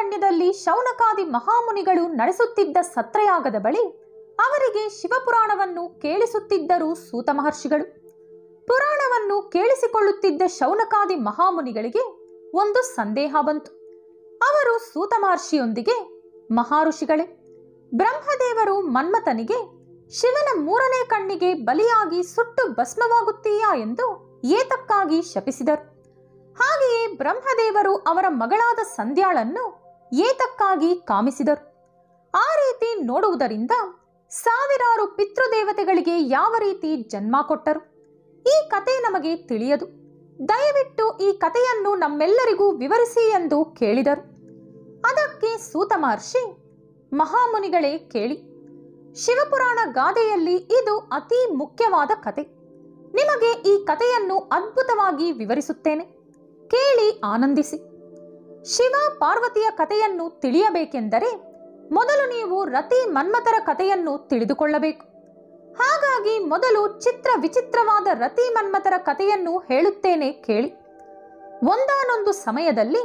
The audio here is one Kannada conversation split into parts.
ದಂಡಕಾರಣ್ಯದಲ್ಲಿ ಶೌನಕಾದಿ ಮಹಾಮುನಿಗಳು ನಡೆಸುತ್ತಿದ್ದ ಸತ್ರಯಾಗದ ಬಳಿ ಅವರಿಗೆ ಶಿವಪುರಾಣವನ್ನು ಕೇಳಿಸುತ್ತಿದ್ದರು ಸೂತ ಮಹರ್ಷಿಗಳು. ಪುರಾಣವನ್ನು ಕೇಳಿಸಿಕೊಳ್ಳುತ್ತಿದ್ದ ಶೌನಕಾದಿ ಮಹಾಮುನಿಗಳಿಗೆ ಒಂದು ಸಂದೇಹ ಬಂತು. ಅವರು ಸೂತ ಮಹರ್ಷಿಯೊಂದಿಗೆ, ಮಹಾಋಷಿಗಳೇ, ಬ್ರಹ್ಮದೇವರು ಮನ್ಮಥನಿಗೆ ಶಿವನ 3ನೇ ಕಣ್ಣಿಗೆ ಬಲಿಯಾಗಿ ಸುಟ್ಟು ಭಸ್ಮವಾಗುತ್ತೀಯಾ ಎಂದು ಏತಕ್ಕಾಗಿ ಶಪಿಸಿದರು? ಹಾಗೆಯೇ ಬ್ರಹ್ಮದೇವರು ಅವರ ಮಗಳಾದ ಸಂಧ್ಯಾಳನ್ನು ಏತಕ್ಕಾಗಿ ಕಾಮಿಸಿದರು? ಆ ರೀತಿ ನೋಡುವುದರಿಂದ ಸಾವಿರಾರು ಪಿತೃದೇವತೆಗಳಿಗೆ ಯಾವ ರೀತಿ ಜನ್ಮ ಕೊಟ್ಟರು? ಈ ಕತೆ ನಮಗೆ ತಿಳಿಯದು. ದಯವಿಟ್ಟು ಈ ಕಥೆಯನ್ನು ನಮ್ಮೆಲ್ಲರಿಗೂ ವಿವರಿಸಿ ಎಂದು ಕೇಳಿದರು. ಅದಕ್ಕೆ ಸೂತ ಮಹರ್ಷಿ, ಮಹಾಮುನಿಗಳೇ ಕೇಳಿ, ಶಿವಪುರಾಣ ಗಾದೆಯಲ್ಲಿ ಇದು ಅತಿ ಮುಖ್ಯವಾದ ಕತೆ. ನಿಮಗೆ ಈ ಕಥೆಯನ್ನು ಅದ್ಭುತವಾಗಿ ವಿವರಿಸುತ್ತೇನೆ, ಕೇಳಿ ಆನಂದಿಸಿ. ಶಿವ ಪಾರ್ವತಿಯ ಕಥೆಯನ್ನು ತಿಳಿಯಬೇಕೆಂದರೆ ಮೊದಲು ನೀವು ರತಿ ಮನ್ಮಥರ ಕಥೆಯನ್ನು ತಿಳಿದುಕೊಳ್ಳಬೇಕು. ಹಾಗಾಗಿ ಮೊದಲು ಚಿತ್ರ ವಿಚಿತ್ರವಾದ ರತಿ ಮನ್ಮಥರ ಕಥೆಯನ್ನು ಹೇಳುತ್ತೇನೆ ಕೇಳಿ. ಒಂದಾನೊಂದು ಸಮಯದಲ್ಲಿ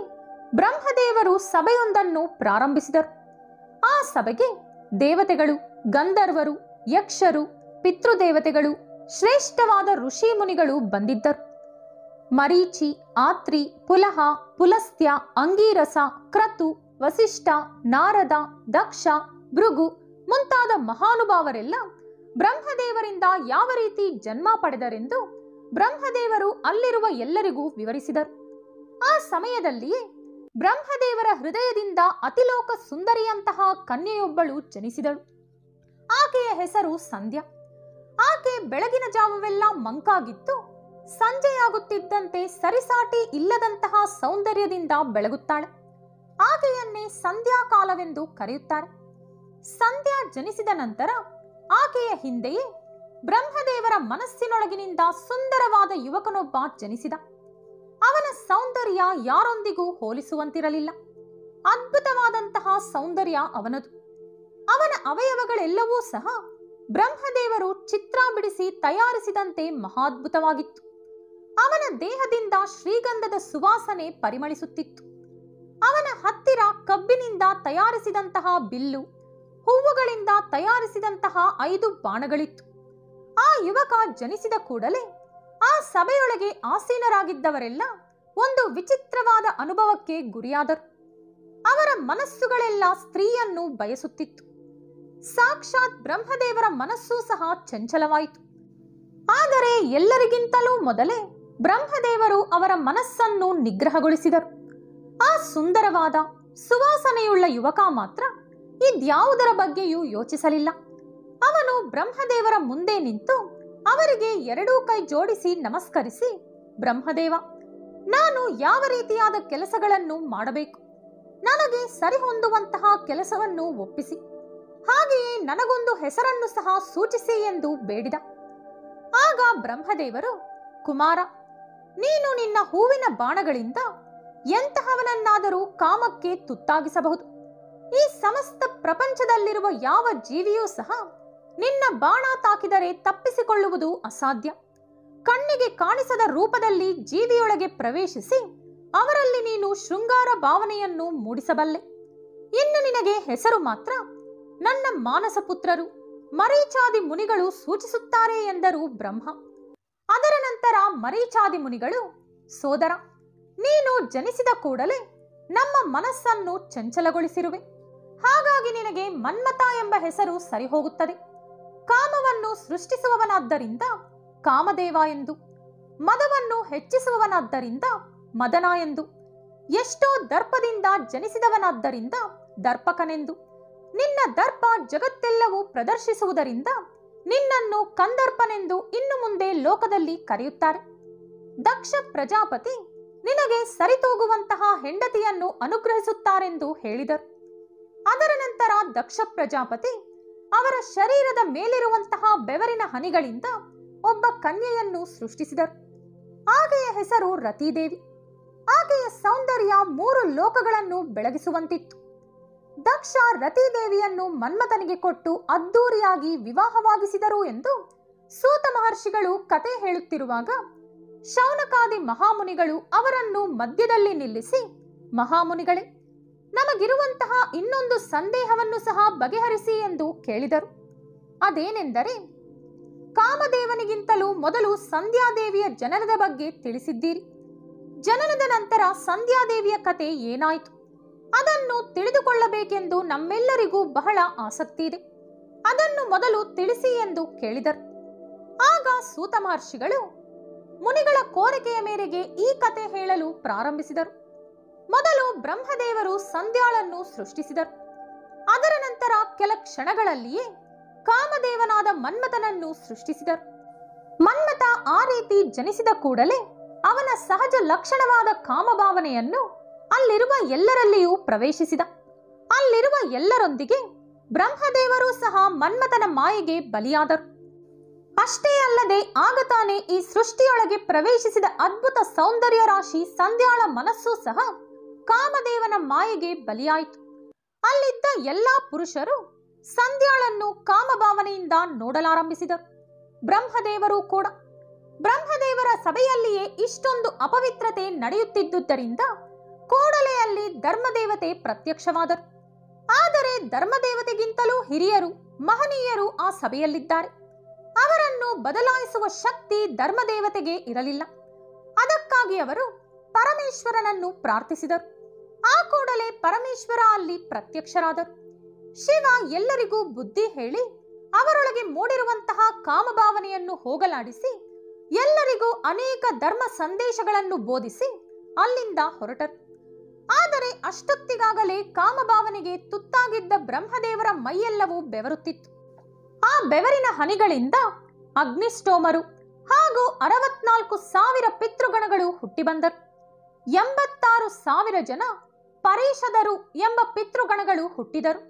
ಬ್ರಹ್ಮದೇವರು ಸಭೆಯೊಂದನ್ನು ಪ್ರಾರಂಭಿಸಿದರು. ಆ ಸಭೆಗೆ ದೇವತೆಗಳು, ಗಂಧರ್ವರು, ಯಕ್ಷರು, ಪಿತೃದೇವತೆಗಳು, ಶ್ರೇಷ್ಠವಾದ ಋಷಿ ಮುನಿಗಳು ಬಂದಿದ್ದರು. ಮರೀಚಿ, ಆತ್ರಿ, ಪುಲಹ, ಪುಲಸ್ತ್ಯ, ಅಂಗೀರಸ, ಕ್ರತು, ವಸಿಷ್ಠ, ನಾರದ, ದಕ್ಷ, ಭೃಗು ಮುಂತಾದ ಮಹಾನುಭಾವರೆಲ್ಲ ಬ್ರಹ್ಮದೇವರಿಂದ ಯಾವ ರೀತಿ ಜನ್ಮ ಪಡೆದರೆಂದು ಬ್ರಹ್ಮದೇವರು ಅಲ್ಲಿರುವ ಎಲ್ಲರಿಗೂ ವಿವರಿಸಿದರು. ಆ ಸಮಯದಲ್ಲಿಯೇ ಬ್ರಹ್ಮದೇವರ ಹೃದಯದಿಂದ ಅತಿಲೋಕ ಸುಂದರಿಯಂತಹ ಕನ್ಯೆಯೊಬ್ಬಳು ಜನಿಸಿದಳು. ಆಕೆಯ ಹೆಸರು ಸಂಧ್ಯಾ. ಆಕೆ ಬೆಳಗಿನ ಜಾವವೆಲ್ಲ ಮಂಕಾಗಿತ್ತು. ಸಂಜೆಯಾಗುತ್ತಿದ್ದಂತೆ ಸರಿಸಾಟಿ ಇಲ್ಲದಂತಹ ಸೌಂದರ್ಯದಿಂದ ಬೆಳಗುತ್ತಾಳೆ. ಆಕೆಯನ್ನೇ ಸಂಧ್ಯಾಕಾಲವೆಂದು ಕರೆಯುತ್ತಾರೆ. ಸಂಧ್ಯಾ ಜನಿಸಿದ ನಂತರ ಆಕೆಯ ಹಿಂದೆಯೇ ಬ್ರಹ್ಮದೇವರ ಮನಸ್ಸಿನೊಳಗಿನಿಂದ ಸುಂದರವಾದ ಯುವಕನೊಬ್ಬ ಜನಿಸಿದ. ಅವನ ಸೌಂದರ್ಯ ಯಾರೊಂದಿಗೂ ಹೋಲಿಸುವಂತಿರಲಿಲ್ಲ. ಅದ್ಭುತವಾದಂತಹ ಸೌಂದರ್ಯ ಅವನದು. ಅವನ ಅವಯವಗಳೆಲ್ಲವೂ ಸಹ ಬ್ರಹ್ಮದೇವರು ಚಿತ್ರ ಬಿಡಿಸಿ ತಯಾರಿಸಿದಂತೆ ಮಹಾದ್ಭುತವಾಗಿತ್ತು. ಅವನ ದೇಹದಿಂದ ಶ್ರೀಗಂಧದ ಸುವಾಸನೆ ಪರಿಮಳಿಸುತ್ತಿತ್ತು. ಅವನ ಹತ್ತಿರ ಕಬ್ಬಿನಿಂದ ತಯಾರಿಸಿದಂತಹ ಬಿಲ್ಲು, ಹೂವುಗಳಿಂದ ತಯಾರಿಸಿದಂತಹ 5 ಬಾಣಗಳಿತ್ತು. ಆ ಯುವಕ ಜನಿಸಿದ ಕೂಡಲೇ ಆ ಸಭೆಯೊಳಗೆ ಆಸೀನರಾಗಿದ್ದವರೆಲ್ಲ ಒಂದು ವಿಚಿತ್ರವಾದ ಅನುಭವಕ್ಕೆ ಗುರಿಯಾದರು. ಅವರ ಮನಸ್ಸುಗಳೆಲ್ಲ ಸ್ತ್ರೀಯನ್ನು ಬಯಸುತ್ತಿತ್ತು. ಸಾಕ್ಷಾತ್ ಬ್ರಹ್ಮದೇವರ ಮನಸ್ಸೂ ಸಹ ಚಂಚಲವಾಯಿತು. ಆದರೆ ಎಲ್ಲರಿಗಿಂತಲೂ ಮೊದಲೇ ಬ್ರಹ್ಮದೇವರು ಅವರ ಮನಸ್ಸನ್ನು ನಿಗ್ರಹಗೊಳಿಸಿದರು. ಆ ಸುಂದರವಾದ ಸುವಾಸನೆಯುಳ್ಳ ಯುವಕ ಮಾತ್ರ ಇದ್ಯಾವುದರ ಬಗ್ಗೆಯೂ ಯೋಚಿಸಲಿಲ್ಲ. ಅವನು ಬ್ರಹ್ಮದೇವರ ಮುಂದೆ ನಿಂತು ಅವರಿಗೆ 2 ಕೈ ಜೋಡಿಸಿ ನಮಸ್ಕರಿಸಿ, ಬ್ರಹ್ಮದೇವ, ನಾನು ಯಾವ ರೀತಿಯಾದ ಕೆಲಸಗಳನ್ನು ಮಾಡಬೇಕು? ನನಗೆ ಸರಿಹೊಂದುವಂತಹ ಕೆಲಸವನ್ನು ಒಪ್ಪಿಸಿ. ಹಾಗೆಯೇ ನನಗೊಂದು ಹೆಸರನ್ನು ಸಹ ಸೂಚಿಸಿ ಎಂದು ಬೇಡಿದ. ಆಗ ಬ್ರಹ್ಮದೇವರು, ಕುಮಾರ, ನೀನು ನಿನ್ನ ಹೂವಿನ ಬಾಣಗಳಿಂದ ಎಂತಹವನನ್ನಾದರೂ ಕಾಮಕ್ಕೆ ತುತ್ತಾಗಿಸಬಹುದು. ಈ ಸಮಸ್ತ ಪ್ರಪಂಚದಲ್ಲಿರುವ ಯಾವ ಜೀವಿಯೂ ಸಹ ನಿನ್ನ ಬಾಣ ತಾಕಿದರೆ ತಪ್ಪಿಸಿಕೊಳ್ಳುವುದು ಅಸಾಧ್ಯ. ಕಣ್ಣಿಗೆ ಕಾಣಿಸದ ರೂಪದಲ್ಲಿ ಜೀವಿಯೊಳಗೆ ಪ್ರವೇಶಿಸಿ ಅವರಲ್ಲಿ ನೀನು ಶೃಂಗಾರ ಭಾವನೆಯನ್ನು ಮೂಡಿಸಬಲ್ಲೆ. ಇನ್ನು ನಿನಗೆ ಹೆಸರು ಮಾತ್ರ ನನ್ನ ಮಾನಸ ಪುತ್ರರು ಮರೀಚಾದಿ ಮುನಿಗಳು ಸೂಚಿಸುತ್ತಾರೆ ಎಂದರು ಬ್ರಹ್ಮ. ಅದರ ನಂತರ ಮರೀಚಾದಿ ಮುನಿಗಳು, ಸೋದರ, ನೀನು ಜನಿಸಿದ ಕೂಡಲೇ ನಮ್ಮ ಮನಸ್ಸನ್ನು ಚಂಚಲಗೊಳಿಸಿರುವೆ. ಹಾಗಾಗಿ ನಿನಗೆ ಮನ್ಮಥ ಎಂಬ ಹೆಸರು ಸರಿ ಹೋಗುತ್ತದೆ. ಕಾಮವನ್ನು ಸೃಷ್ಟಿಸುವವನಾದ್ದರಿಂದ ಕಾಮದೇವ ಎಂದು, ಮದವನ್ನು ಹೆಚ್ಚಿಸುವವನಾದ್ದರಿಂದ ಮದನ ಎಂದು, ಎಷ್ಟೋ ದರ್ಪದಿಂದ ಜನಿಸಿದವನಾದ್ದರಿಂದ ದರ್ಪಕನೆಂದು, ನಿನ್ನ ದರ್ಪ ಜಗತ್ತೆಲ್ಲವೂ ಪ್ರದರ್ಶಿಸುವುದರಿಂದ ನಿನ್ನನ್ನು ಕಂದರ್ಪನೆಂದು ಇನ್ನು ಮುಂದೆ ಲೋಕದಲ್ಲಿ ಕರೆಯುತ್ತಾರೆ. ದಕ್ಷ ಪ್ರಜಾಪತಿ ನಿನಗೆ ಸರಿತೂಗುವಂತಹ ಹೆಂಡತಿಯನ್ನು ಅನುಗ್ರಹಿಸುತ್ತಾರೆಂದು ಹೇಳಿದರು. ಅದರ ನಂತರ ದಕ್ಷ ಪ್ರಜಾಪತಿ ಅವರ ಶರೀರದ ಮೇಲಿರುವಂತಹ ಬೆವರಿನ ಹನಿಗಳಿಂದ ಒಬ್ಬ ಕನ್ಯೆಯನ್ನು ಸೃಷ್ಟಿಸಿದರು. ಆಕೆಯ ಹೆಸರು ರತಿದೇವಿ. ಆಕೆಯ ಸೌಂದರ್ಯ 3 ಲೋಕಗಳನ್ನು ಬೆಳಗಿಸುವಂತಿತ್ತು. ದಕ್ಷ ರತಿದೇವಿಯನ್ನು ಮನ್ಮಥನಿಗೆ ಕೊಟ್ಟು ಅದ್ದೂರಿಯಾಗಿ ವಿವಾಹವಾಗಿಸಿದರು ಎಂದು ಸೂತ ಮಹರ್ಷಿಗಳು ಕತೆ ಹೇಳುತ್ತಿರುವಾಗ ಶೌನಕಾದಿ ಮಹಾಮುನಿಗಳು ಅವರನ್ನು ಮಧ್ಯದಲ್ಲಿ ನಿಲ್ಲಿಸಿ, ಮಹಾಮುನಿಗಳೇ, ನಮಗಿರುವಂತಹ ಇನ್ನೊಂದು ಸಂದೇಹವನ್ನು ಸಹ ಬಗೆಹರಿಸಿ ಎಂದು ಕೇಳಿದರು. ಅದೇನೆಂದರೆ, ಕಾಮದೇವನಿಗಿಂತಲೂ ಮೊದಲು ಸಂಧ್ಯಾದೇವಿಯ ಜನನದ ಬಗ್ಗೆ ತಿಳಿಸಿದ್ದೀರಿ. ಜನನದ ನಂತರ ಸಂಧ್ಯಾದೇವಿಯ ಕತೆ ಏನಾಯಿತು? ಅದನ್ನು ತಿಳಿದುಕೊಳ್ಳಬೇಕೆಂದು ನಮ್ಮೆಲ್ಲರಿಗೂ ಬಹಳ ಆಸಕ್ತಿ ಇದೆ. ಅದನ್ನು ಮೊದಲು ತಿಳಿಸಿ ಎಂದು ಕೇಳಿದರು. ಆಗ ಸೂತ ಮಹರ್ಷಿಗಳು ಮುನಿಗಳ ಕೋರಿಕೆಯ ಮೇರೆಗೆ ಈ ಕತೆ ಹೇಳಲು ಪ್ರಾರಂಭಿಸಿದರು. ಮೊದಲು ಬ್ರಹ್ಮದೇವರು ಸಂಧ್ಯಾಳನ್ನು ಸೃಷ್ಟಿಸಿದರು. ಅದರ ನಂತರ ಕೆಲ ಕ್ಷಣಗಳಲ್ಲಿಯೇ ಕಾಮದೇವನಾದ ಮನ್ಮಥನನ್ನು ಸೃಷ್ಟಿಸಿದರು. ಮನ್ಮಥ ಆ ರೀತಿ ಜನಿಸಿದ ಕೂಡಲೇ ಅವನ ಸಹಜ ಲಕ್ಷಣವಾದ ಕಾಮಭಾವನೆಯನ್ನು ಅಲ್ಲಿರುವ ಎಲ್ಲರಲ್ಲಿಯೂ ಪ್ರವೇಶಿಸಿದ. ಅಲ್ಲಿರುವ ಎಲ್ಲರೊಂದಿಗೆ ಬ್ರಹ್ಮದೇವರು ಸಹ ಮನ್ಮಥನ ಮಾಯೆಗೆ ಬಲಿಯಾದರು. ಅಷ್ಟೇ ಅಲ್ಲದೆ ಆಗ ತಾನೇ ಈ ಸೃಷ್ಟಿಯೊಳಗೆ ಪ್ರವೇಶಿಸಿದ ಅದ್ಭುತ ಸೌಂದರ್ಯ ರಾಶಿ ಸಂಧ್ಯಾಳ ಮನಸ್ಸು ಸಹ ಕಾಮದೇವನ ಮಾಯೆಗೆ ಬಲಿಯಾಯಿತು. ಅಲ್ಲಿದ್ದ ಎಲ್ಲಾ ಪುರುಷರು ಸಂಧ್ಯಾಳನ್ನು ಕಾಮಭಾವನೆಯಿಂದ ನೋಡಲಾರಂಭಿಸಿದರು. ಬ್ರಹ್ಮದೇವರು ಕೂಡ. ಬ್ರಹ್ಮದೇವರ ಸಭೆಯಲ್ಲಿಯೇ ಇಷ್ಟೊಂದು ಅಪವಿತ್ರತೆ ನಡೆಯುತ್ತಿದ್ದುದರಿಂದ ಕೂಡಲೇ ಅಲ್ಲಿ ಧರ್ಮದೇವತೆ ಪ್ರತ್ಯಕ್ಷವಾದರು. ಆದರೆ ಧರ್ಮದೇವತೆಗಿಂತಲೂ ಹಿರಿಯರು, ಮಹನೀಯರು ಆ ಸಭೆಯಲ್ಲಿದ್ದಾರೆ. ಅವರನ್ನು ಬದಲಾಯಿಸುವ ಶಕ್ತಿ ಧರ್ಮದೇವತೆಗೆ ಇರಲಿಲ್ಲ. ಅದಕ್ಕಾಗಿ ಅವರು ಪರಮೇಶ್ವರನನ್ನು ಪ್ರಾರ್ಥಿಸಿದರು. ಆ ಕೂಡಲೇ ಪರಮೇಶ್ವರ ಅಲ್ಲಿ ಪ್ರತ್ಯಕ್ಷರಾದರು. ಶಿವ ಎಲ್ಲರಿಗೂ ಬುದ್ಧಿ ಹೇಳಿ ಅವರೊಳಗೆ ಮೂಡಿರುವಂತಹ ಕಾಮಭಾವನೆಯನ್ನು ಹೋಗಲಾಡಿಸಿ ಎಲ್ಲರಿಗೂ ಅನೇಕ ಧರ್ಮ ಸಂದೇಶಗಳನ್ನು ಬೋಧಿಸಿ ಅಲ್ಲಿಂದ ಹೊರಟರು. ಆದರೆ ಅಷ್ಟೊತ್ತಿಗಾಗಲೇ ಕಾಮಭಾವನೆಗೆ ತುತ್ತಾಗಿದ್ದ ಬ್ರಹ್ಮದೇವರ ಮೈಯೆಲ್ಲವೂ ಬೆವರುತ್ತಿತ್ತು. ಆ ಬೆವರಿನ ಹನಿಗಳಿಂದ ಅಗ್ನಿಷ್ಟೋಮರು ಹಾಗೂ 64,000 ಪಿತೃಗಣಗಳು ಹುಟ್ಟಿ ಬಂದರು. 86,000 ಜನ ಪರೇಶದರು ಎಂಬ ಪಿತೃಗಣಗಳು ಹುಟ್ಟಿದರು.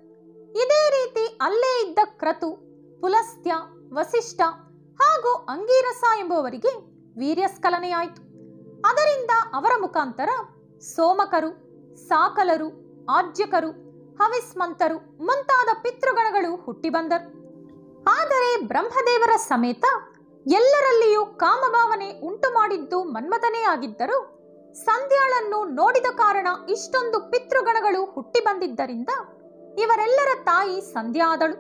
ಇದೇ ರೀತಿ ಅಲ್ಲೇ ಇದ್ದ ಕ್ರತು, ಪುಲಸ್ತ್ಯ, ವಸಿಷ್ಠ ಹಾಗೂ ಅಂಗೀರಸ ಎಂಬುವರಿಗೆ ವೀರ್ಯಸ್ಖಲನೆಯಾಯಿತು. ಅದರಿಂದ ಅವರ ಮುಖಾಂತರ ಸೋಮಕರು, ಸಾಕಲರು, ಆಜ್ಯಕರು, ಹವಿಸ್ಮಂತರು ಮುಂತಾದ ಪಿತೃಗಣಗಳು ಹುಟ್ಟಿ ಬಂದರು. ಆದರೆ ಬ್ರಹ್ಮದೇವರ ಸಮೇತ ಎಲ್ಲರಲ್ಲಿಯೂ ಕಾಮಭಾವನೆ ಉಂಟು ಮಾಡಿದ್ದು ಮನ್ಮಥನೇ ಆಗಿದ್ದರು. ಸಂಧ್ಯಾಳನ್ನು ನೋಡಿದ ಕಾರಣ ಇಷ್ಟೊಂದು ಪಿತೃಗಣಗಳು ಹುಟ್ಟಿ ಬಂದಿದ್ದರಿಂದ ಇವರೆಲ್ಲರ ತಾಯಿ ಸಂಧ್ಯಾ ಆದಳು.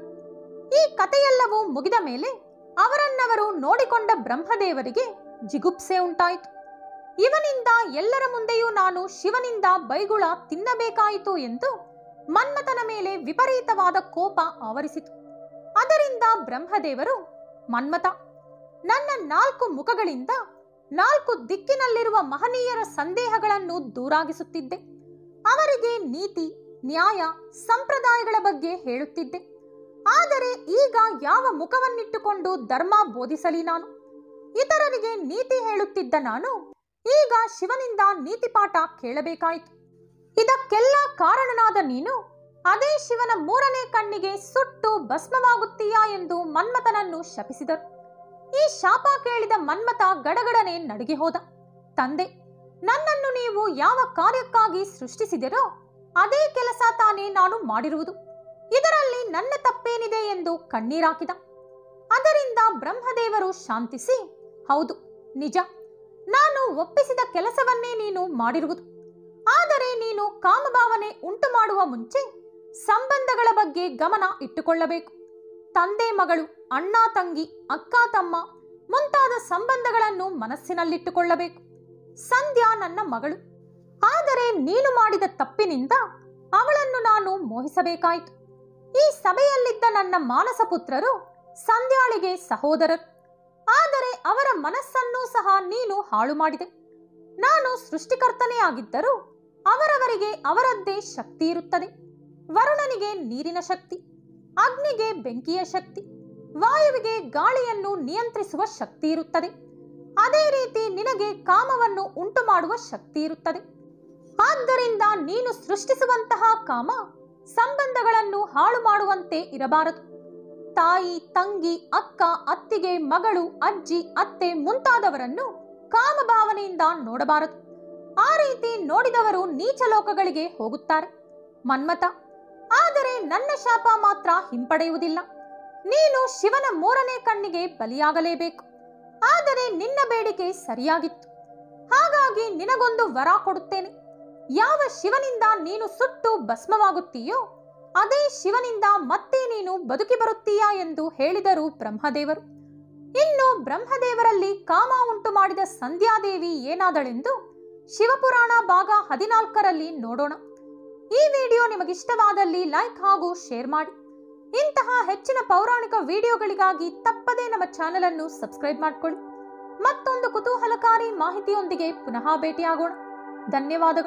ಈ ಕಥೆಯೆಲ್ಲವೂ ಮುಗಿದ ಮೇಲೆ ಅವರನ್ನವರು ನೋಡಿಕೊಂಡ ಬ್ರಹ್ಮದೇವರಿಗೆ ಜಿಗುಪ್ಸೆ ಉಂಟಾಯಿತು. ಇವನಿಂದ ಎಲ್ಲರ ಮುಂದೆಯೂ ನಾನು ಶಿವನಿಂದ ಬೈಗುಳ ತಿನ್ನಬೇಕಾಯಿತು ಎಂದು ಮನ್ಮಥನ ಮೇಲೆ ವಿಪರೀತವಾದ ಕೋಪ ಆವರಿಸಿತು. ಅದರಿಂದ ಬ್ರಹ್ಮದೇವರು, ಮನ್ಮಥ, ನನ್ನ 4 ಮುಖಗಳಿಂದ 4 ದಿಕ್ಕಿನಲ್ಲಿರುವ ಮಹನೀಯರ ಸಂದೇಹಗಳನ್ನು ದೂರಾಗಿಸುತ್ತಿದ್ದೆ. ಅವರಿಗೆ ನೀತಿ, ನ್ಯಾಯ, ಸಂಪ್ರದಾಯಗಳ ಬಗ್ಗೆ ಹೇಳುತ್ತಿದ್ದೆ. ಆದರೆ ಈಗ ಯಾವ ಮುಖವನ್ನಿಟ್ಟುಕೊಂಡು ಧರ್ಮ ಬೋಧಿಸಲಿ ನಾನು? ಇತರರಿಗೆ ನೀತಿ ಹೇಳುತ್ತಿದ್ದ ನಾನು ಈಗ ಶಿವನಿಂದ ನೀತಿಪಾಠ ಕೇಳಬೇಕಾಯಿತು. ಇದಕ್ಕೆಲ್ಲ ಕಾರಣನಾದ ನೀನು ಅದೇ ಶಿವನ 3ನೇ ಕಣ್ಣಿಗೆ ಸುಟ್ಟು ಭಸ್ಮವಾಗುತ್ತೀಯಾ ಎಂದು ಮನ್ಮಥನನ್ನು ಶಪಿಸಿದರು. ಈ ಶಾಪ ಕೇಳಿದ ಮನ್ಮಥ ಗಡಗಡನೆ ನಡುಗಿ ಹೋದ. ತಂದೆ, ನನ್ನನ್ನು ನೀವು ಯಾವ ಕಾರ್ಯಕ್ಕಾಗಿ ಸೃಷ್ಟಿಸಿದಿರೋ ಅದೇ ಕೆಲಸ ತಾನೇ ನಾನು ಮಾಡಿರುವುದು. ಇದರಲ್ಲಿ ನನ್ನ ತಪ್ಪೇನಿದೆ ಎಂದು ಕಣ್ಣೀರಾಕಿದ. ಅದರಿಂದ ಬ್ರಹ್ಮದೇವರು ಶಾಂತಿಸಿ, ಹೌದು, ನಿಜ, ನಾನು ಒಪ್ಪಿಸಿದ ಕೆಲಸವನ್ನೇ ನೀನು ಮಾಡಿರುವುದು. ಆದರೆ ನೀನು ಕಾಮಭಾವನೆ ಉಂಟು ಮಾಡುವ ಮುಂಚೆ ಸಂಬಂಧಗಳ ಬಗ್ಗೆ ಗಮನ ಇಟ್ಟುಕೊಳ್ಳಬೇಕು. ತಂದೆ ಮಗಳು, ಅಣ್ಣ ತಂಗಿ, ಅಕ್ಕ ತಮ್ಮ ಮುಂತಾದ ಸಂಬಂಧಗಳನ್ನು ಮನಸ್ಸಿನಲ್ಲಿಟ್ಟುಕೊಳ್ಳಬೇಕು. ಸಂಧ್ಯಾ ನನ್ನ ಮಗಳು. ಆದರೆ ನೀನು ಮಾಡಿದ ತಪ್ಪಿನಿಂದ ಅವಳನ್ನು ನಾನು ಮೋಹಿಸಬೇಕಾಯಿತು. ಈ ಸಭೆಯಲ್ಲಿದ್ದ ನನ್ನ ಮಾನಸ ಪುತ್ರರು ಸಂಧ್ಯಾಳಿಗೆ ಸಹೋದರರು. ಆದರೆ ಅವರ ಮನಸ್ಸನ್ನೂ ಸಹ ನೀನು ಹಾಳು ಮಾಡಿದೆ. ನಾನು ಸೃಷ್ಟಿಕರ್ತನೇ ಆಗಿದ್ದರೂ ಅವರವರಿಗೆ ಅವರದ್ದೇ ಶಕ್ತಿ ಇರುತ್ತದೆ. ವರುಣನಿಗೆ ನೀರಿನ ಶಕ್ತಿ, ಅಗ್ನಿಗೆ ಬೆಂಕಿಯ ಶಕ್ತಿ, ವಾಯುವಿಗೆ ಗಾಳಿಯನ್ನು ನಿಯಂತ್ರಿಸುವ ಶಕ್ತಿ ಇರುತ್ತದೆ. ಅದೇ ರೀತಿ ನಿನಗೆ ಕಾಮವನ್ನು ಉಂಟು ಮಾಡುವ ಶಕ್ತಿ ಇರುತ್ತದೆ. ಆದ್ದರಿಂದ ನೀನು ಸೃಷ್ಟಿಸುವಂತಹ ಕಾಮ ಸಂಬಂಧಗಳನ್ನು ಹಾಳು ಮಾಡುವಂತೆ ಇರಬಾರದು. ತಾಯಿ, ತಂಗಿ, ಅಕ್ಕ, ಅತ್ತಿಗೆ, ಮಗಳು, ಅಜ್ಜಿ, ಅತ್ತೆ ಮುಂತಾದವರನ್ನು ಕಾಮಭಾವನೆಯಿಂದ ನೋಡಬಾರದು. ಆ ರೀತಿ ನೋಡಿದವರು ನೀಚ ಲೋಕಗಳಿಗೆ ಹೋಗುತ್ತಾರೆ. ಮನ್ಮಥ, ಆದರೆ ನನ್ನ ಶಾಪ ಮಾತ್ರ ಹಿಂಪಡೆಯುವುದಿಲ್ಲ. ನೀನು ಶಿವನ 3ನೇ ಕಣ್ಣಿಗೆ ಬಲಿಯಾಗಲೇಬೇಕು. ಆದರೆ ನಿನ್ನ ಬೇಡಿಕೆ ಸರಿಯಾಗಿತ್ತು. ಹಾಗಾಗಿ ನಿನಗೊಂದು ವರ ಕೊಡುತ್ತೇನೆ. ಯಾವ ಶಿವನಿಂದ ನೀನು ಸುಟ್ಟು ಭಸ್ಮವಾಗುತ್ತೀಯೋ ಅದೇ ಶಿವನಿಂದ ಮತ್ತೆ ನೀನು ಬದುಕಿ ಬರುತ್ತೀಯಾ ಎಂದು ಹೇಳಿದರು ಬ್ರಹ್ಮದೇವರು. ಇನ್ನು ಬ್ರಹ್ಮದೇವರಲ್ಲಿ ಕಾಮ ಉಂಟು ಮಾಡಿದ ಸಂಧ್ಯಾದೇವಿ ಏನಾದಳೆಂದು ಶಿವಪುರಾಣ ಭಾಗ 14ರಲ್ಲಿ ನೋಡೋಣ. ಈ ವಿಡಿಯೋ ನಿಮಗಿಷ್ಟವಾದಲ್ಲಿ ಲೈಕ್ ಹಾಗೂ ಶೇರ್ ಮಾಡಿ. ಇಂತಹ ಹೆಚ್ಚಿನ ಪೌರಾಣಿಕ ವಿಡಿಯೋಗಳಿಗಾಗಿ ತಪ್ಪದೇ ನಮ್ಮ ಚಾನೆಲ್ ಅನ್ನು ಸಬ್ಸ್ಕ್ರೈಬ್ ಮಾಡಿಕೊಳ್ಳಿ. ಮತ್ತೊಂದು ಕುತೂಹಲಕಾರಿ ಮಾಹಿತಿಯೊಂದಿಗೆ ಪುನಃ ಭೇಟಿಯಾಗೋಣ. ಧನ್ಯವಾದಗಳು.